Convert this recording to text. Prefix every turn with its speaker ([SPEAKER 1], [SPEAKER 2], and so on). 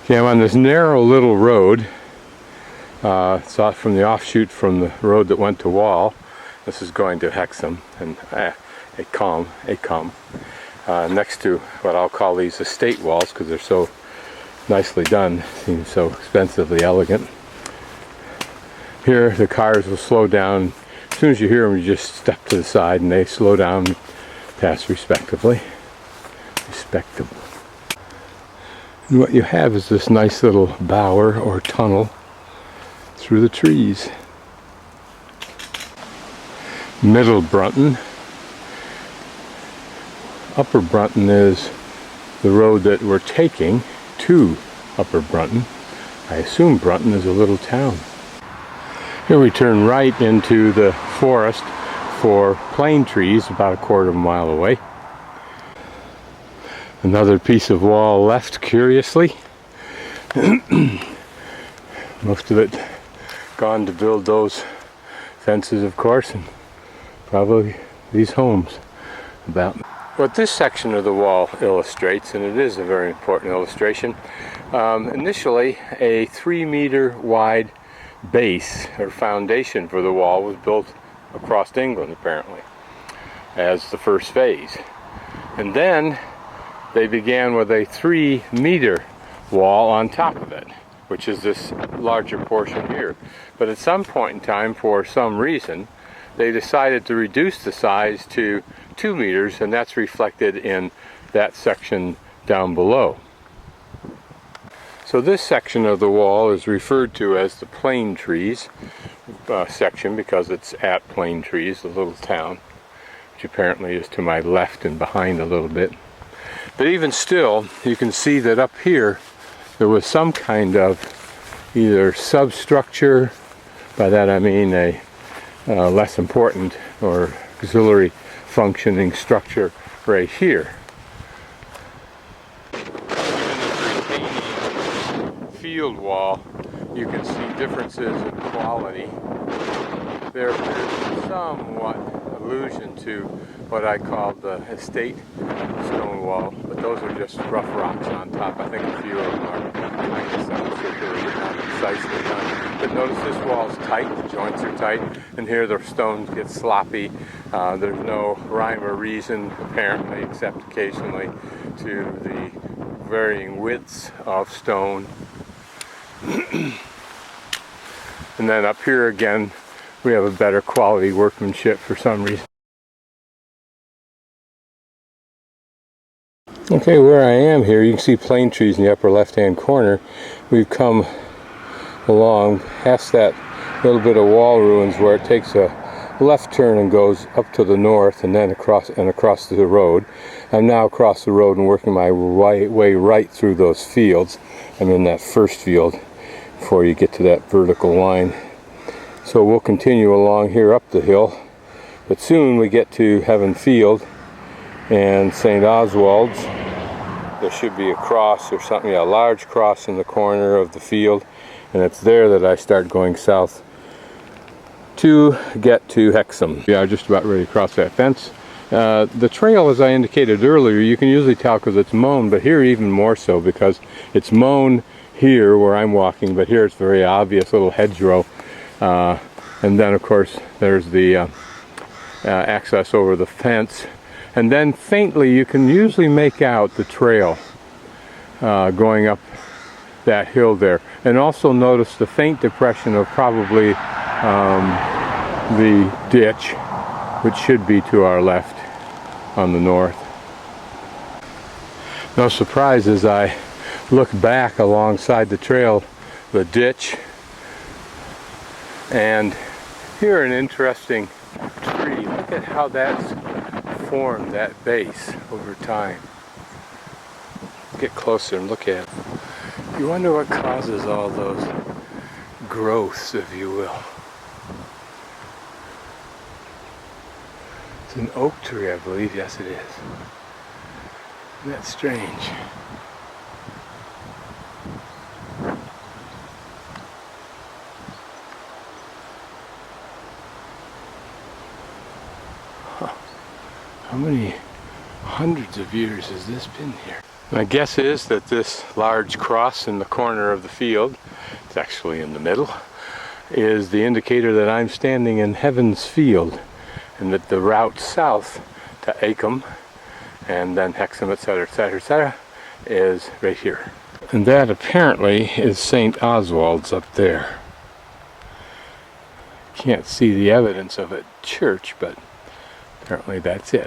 [SPEAKER 1] Okay, I'm on this narrow little road. It's off from the offshoot from the road that went to Wall. This is going to Hexum and Hexum, next to what I'll call these estate walls because they're so nicely done, seem so expensively elegant. Here the cars will slow down. As soon as you hear them, you just step to the side and they slow down, pass respectively. And what you have is this nice little bower or tunnel through the trees. Middle Brunton. Upper Brunton is the road that we're taking to Upper Brunton. I assume Brunton is a little town. Here we turn right into the forest for Planetrees, about a quarter of a mile away. Another piece of wall left, curiously. Most of it gone to build those fences, of course, and probably these homes about. What this section of the wall illustrates, and it is a very important illustration, initially a 3-meter wide base or foundation for the wall was built across England, apparently, as the first phase. And then they began with a 3-meter wall on top of it, which is this larger portion here. But at some point in time, for some reason, they decided to reduce the size to 2 meters, and that's reflected in that section down below. So this section of the wall is referred to as the Planetrees section because it's at Planetrees, the little town, which apparently is to my left and behind a little bit. But even still, you can see that up here there was some kind of either substructure, by that I mean a less important or auxiliary functioning structure right here. Even this retaining field wall, you can see differences in quality. There appears somewhat allusion to what I call the estate stone wall, but those are just rough rocks on top. I think a few of them are kind of semicircular, not precisely done. But notice this wall's tight, the joints are tight, and here the stones get sloppy. There's no rhyme or reason, apparently, except occasionally, to the varying widths of stone. And then up here again, we have a better quality workmanship for some reason. Okay, where I am here, you can see Planetrees in the upper left-hand corner. We've come along past that little bit of wall ruins where it takes a left turn and goes up to the north and then across the road. I'm now across the road and working my way right through those fields. I'm in that first field before you get to that vertical line. So we'll continue along here up the hill, but soon we get to Heaven Field and St. Oswald's. There should be a cross or something, yeah, a large cross in the corner of the field, and it's there that I start going south to get to Hexum. Yeah, just about ready to cross that fence. The trail, as I indicated earlier, you can usually tell because it's mown, but here even more so because it's mown here where I'm walking, but here it's very obvious, little hedgerow. And then of course there's the access over the fence, and then faintly you can usually make out the trail going up that hill there, and also notice the faint depression of probably the ditch, which should be to our left on the north. No surprise as I look back alongside the trail, the ditch, and here an interesting tree. Look at how that's formed that base over time. Get closer and look at it. You wonder what causes all those growths, if you will. It's an oak tree, I believe. Yes, it is. Isn't that strange? How many hundreds of years has this been here? My guess is that this large cross in the corner of the field, it's actually in the middle, is the indicator that I'm standing in Heaven's Field, and that the route south to Hexum and then Hexum, etc., etc., etc., is right here. And that apparently is St. Oswald's up there. Can't see the evidence of a church, but apparently that's it.